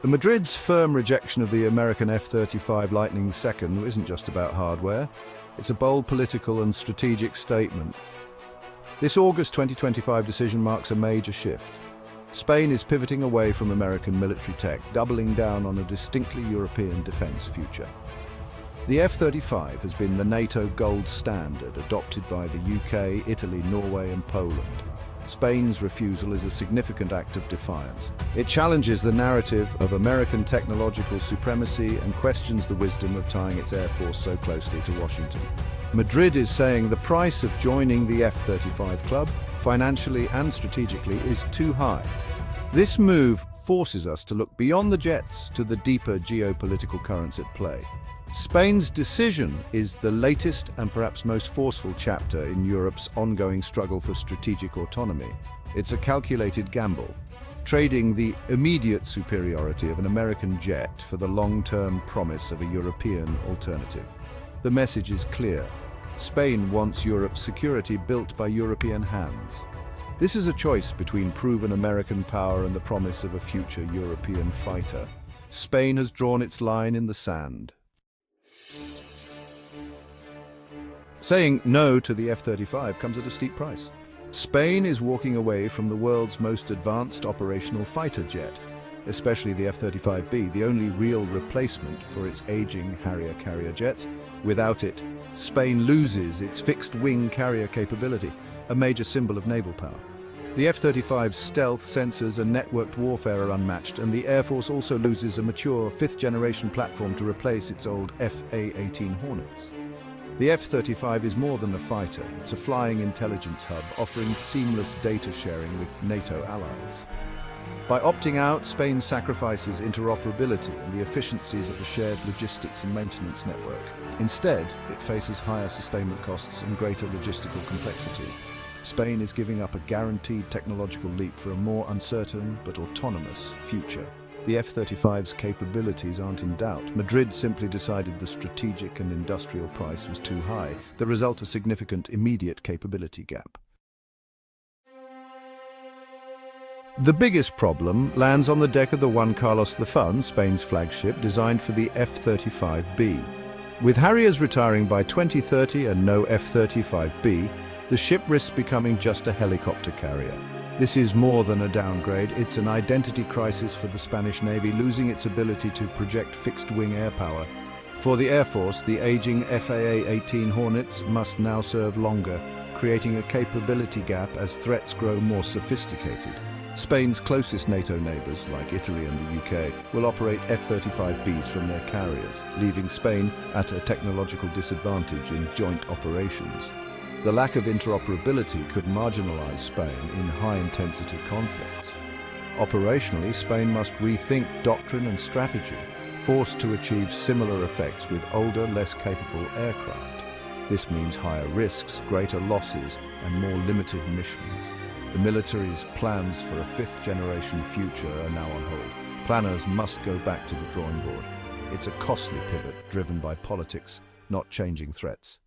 Madrid's firm rejection of the American F-35 Lightning II isn't just about hardware. It's a bold political and strategic statement. This August 2025 decision marks a major shift. Spain is pivoting away from American military tech, doubling down on a distinctly European defense future. The F-35 has been the NATO gold standard, adopted by the UK, Italy, Norway and Poland. Spain's refusal is a significant act of defiance. It challenges the narrative of American technological supremacy and questions the wisdom of tying its air force so closely to Washington. Madrid is saying the price of joining the F-35 club, financially and strategically, is too high. This move forces us to look beyond the jets to the deeper geopolitical currents at play. Spain's decision is the latest and perhaps most forceful chapter in Europe's ongoing struggle for strategic autonomy. It's a calculated gamble, trading the immediate superiority of an American jet for the long-term promise of a European alternative. The message is clear. Spain wants Europe's security built by European hands. This is a choice between proven American power and the promise of a future European fighter. Spain has drawn its line in the sand. Saying no to the F-35 comes at a steep price. Spain is walking away from the world's most advanced operational fighter jet, especially the F-35B, the only real replacement for its aging Harrier carrier jets. Without it, Spain loses its fixed-wing carrier capability, a major symbol of naval power. The F-35's stealth, sensors and networked warfare are unmatched, and the Air Force also loses a mature fifth-generation platform to replace its old FA-18 Hornets. The F-35 is more than a fighter. It's a flying intelligence hub, offering seamless data sharing with NATO allies. By opting out, Spain sacrifices interoperability and the efficiencies of the shared logistics and maintenance network. Instead, it faces higher sustainment costs and greater logistical complexity. Spain is giving up a guaranteed technological leap for a more uncertain but autonomous future. The F-35's capabilities aren't in doubt. Madrid simply decided the strategic and industrial price was too high, the result of significant immediate capability gap. The biggest problem lands on the deck of the Juan Carlos I, Spain's flagship, designed for the F-35B. With Harriers retiring by 2030 and no F-35B, the ship risks becoming just a helicopter carrier. This is more than a downgrade, it's an identity crisis for the Spanish Navy, losing its ability to project fixed-wing air power. For the Air Force, the aging FA-18 Hornets must now serve longer, creating a capability gap as threats grow more sophisticated. Spain's closest NATO neighbours, like Italy and the UK, will operate F-35Bs from their carriers, leaving Spain at a technological disadvantage in joint operations. The lack of interoperability could marginalize Spain in high-intensity conflicts. Operationally, Spain must rethink doctrine and strategy, forced to achieve similar effects with older, less capable aircraft. This means higher risks, greater losses, and more limited missions. The military's plans for a fifth-generation future are now on hold. Planners must go back to the drawing board. It's a costly pivot driven by politics, not changing threats.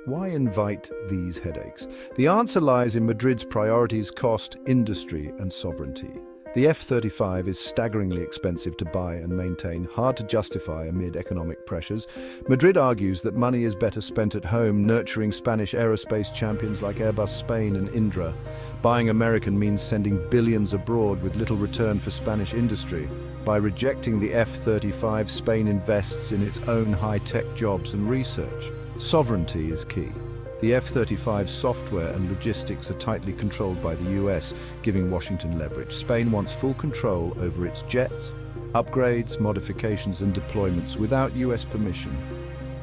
Why invite these headaches? The answer lies in Madrid's priorities: cost, industry, and sovereignty. The F-35 is staggeringly expensive to buy and maintain, hard to justify amid economic pressures. Madrid argues that money is better spent at home, nurturing Spanish aerospace champions like Airbus Spain and Indra. Buying American means sending billions abroad with little return for Spanish industry. By rejecting the F-35, Spain invests in its own high-tech jobs and research. Sovereignty is key. The F-35 software and logistics are tightly controlled by the US, giving Washington leverage. Spain wants full control over its jets, upgrades, modifications and deployments without US permission.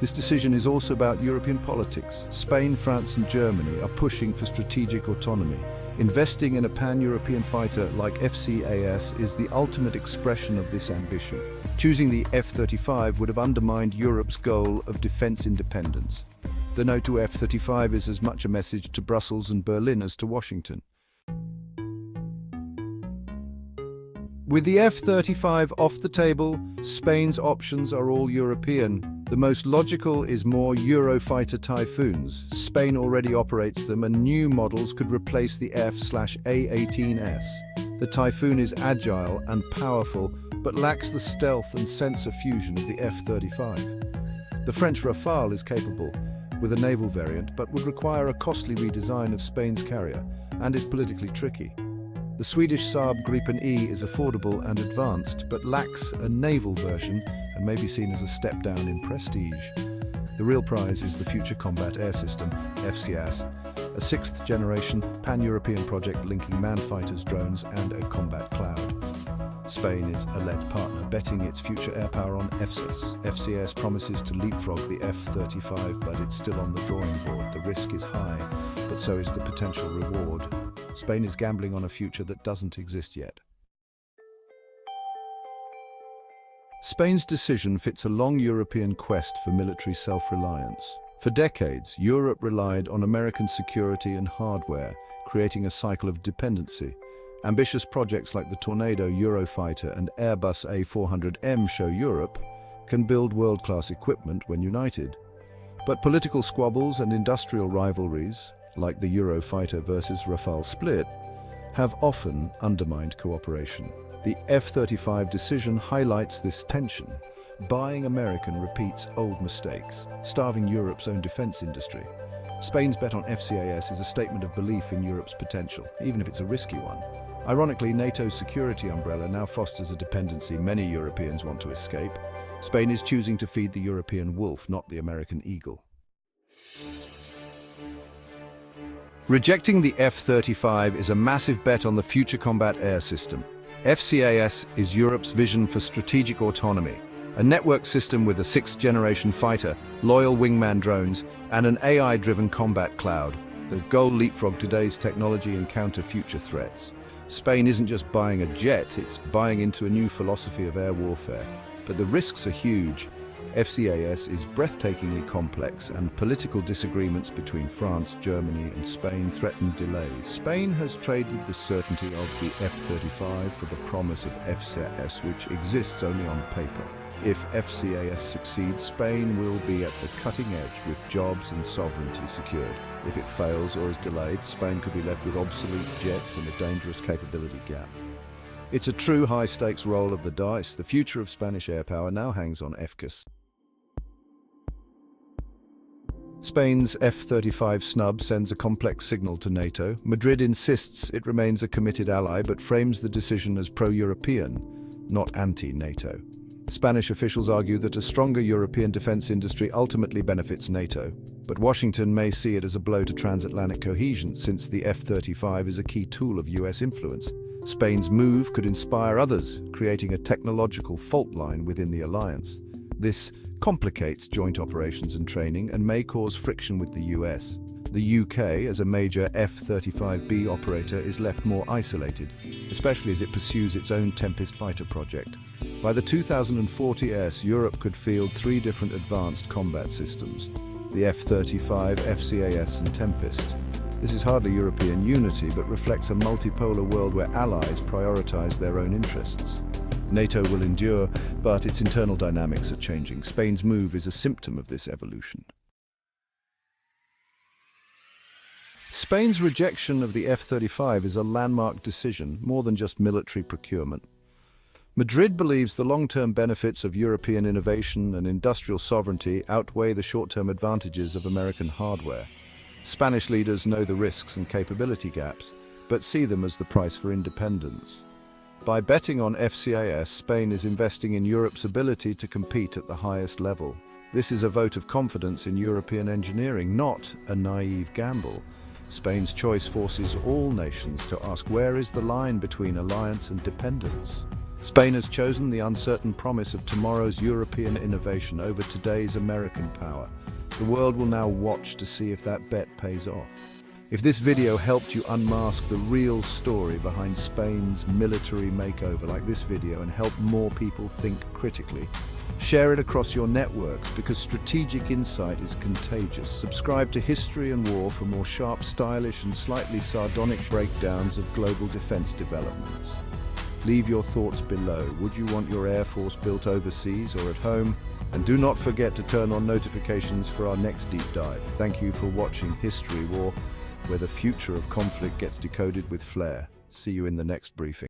This decision is also about European politics. Spain, France and Germany are pushing for strategic autonomy. Investing in a pan-European fighter like FCAS is the ultimate expression of this ambition. Choosing the F-35 would have undermined Europe's goal of defense independence. The no to F-35 is as much a message to Brussels and Berlin as to Washington. With the F-35 off the table, Spain's options are all European. The most logical is more Eurofighter Typhoons. Spain already operates them, and new models could replace the F/A-18S. The Typhoon is agile and powerful, but lacks the stealth and sensor fusion of the F-35. The French Rafale is capable, with a naval variant, but would require a costly redesign of Spain's carrier, and is politically tricky. The Swedish Saab Gripen E is affordable and advanced, but lacks a naval version and may be seen as a step down in prestige. The real prize is the Future Combat Air System, FCAS, a sixth-generation pan-European project linking manned fighters, drones and a combat cloud. Spain is a lead partner, betting its future air power on FCAS. FCAS promises to leapfrog the F-35, but it's still on the drawing board. The risk is high, but so is the potential reward. Spain is gambling on a future that doesn't exist yet. Spain's decision fits a long European quest for military self-reliance. For decades, Europe relied on American security and hardware, creating a cycle of dependency. Ambitious projects like the Tornado Eurofighter and Airbus A400M show Europe can build world-class equipment when united. But political squabbles and industrial rivalries, like the Eurofighter versus Rafale split, have often undermined cooperation. The F-35 decision highlights this tension. Buying American repeats old mistakes, starving Europe's own defense industry. Spain's bet on FCAS is a statement of belief in Europe's potential, even if it's a risky one. Ironically, NATO's security umbrella now fosters a dependency many Europeans want to escape. Spain is choosing to feed the European wolf, not the American eagle. Rejecting the F-35 is a massive bet on the Future Combat Air System. FCAS is Europe's vision for strategic autonomy, a network system with a sixth-generation fighter, loyal wingman drones, and an AI-driven combat cloud. The goal: leapfrog today's technology and counter future threats. Spain isn't just buying a jet, it's buying into a new philosophy of air warfare. But the risks are huge. FCAS is breathtakingly complex, and political disagreements between France, Germany, and Spain threaten delays. Spain has traded the certainty of the F-35 for the promise of FCAS, which exists only on paper. If FCAS succeeds, Spain will be at the cutting edge with jobs and sovereignty secured. If it fails or is delayed, Spain could be left with obsolete jets and a dangerous capability gap. It's a true high-stakes roll of the dice. The future of Spanish air power now hangs on FCAS. Spain's F-35 snub sends a complex signal to NATO. Madrid insists it remains a committed ally, but frames the decision as pro-European, not anti-NATO. Spanish officials argue that a stronger European defense industry ultimately benefits NATO, but Washington may see it as a blow to transatlantic cohesion, since the F-35 is a key tool of US influence. Spain's move could inspire others, creating a technological fault line within the alliance. This complicates joint operations and training and may cause friction with the US. The UK, as a major F-35B operator, is left more isolated, especially as it pursues its own Tempest fighter project. By the 2040s, Europe could field 3 different advanced combat systems: the F-35, FCAS, and Tempest. This is hardly European unity, but reflects a multipolar world where allies prioritize their own interests. NATO will endure, but its internal dynamics are changing. Spain's move is a symptom of this evolution. Spain's rejection of the F-35 is a landmark decision, more than just military procurement. Madrid believes the long-term benefits of European innovation and industrial sovereignty outweigh the short-term advantages of American hardware. Spanish leaders know the risks and capability gaps, but see them as the price for independence. By betting on FCAS, Spain is investing in Europe's ability to compete at the highest level. This is a vote of confidence in European engineering, not a naive gamble. Spain's choice forces all nations to ask, where is the line between alliance and dependence? Spain has chosen the uncertain promise of tomorrow's European innovation over today's American power. The world will now watch to see if that bet pays off. If this video helped you unmask the real story behind Spain's military makeover like this video and help more people think critically, share it across your networks, because strategic insight is contagious. Subscribe to History and War for more sharp, stylish and slightly sardonic breakdowns of global defense developments. Leave your thoughts below. Would you want your Air Force built overseas or at home? And do not forget to turn on notifications for our next deep dive. Thank you for watching History War, where the future of conflict gets decoded with flair. See you in the next briefing.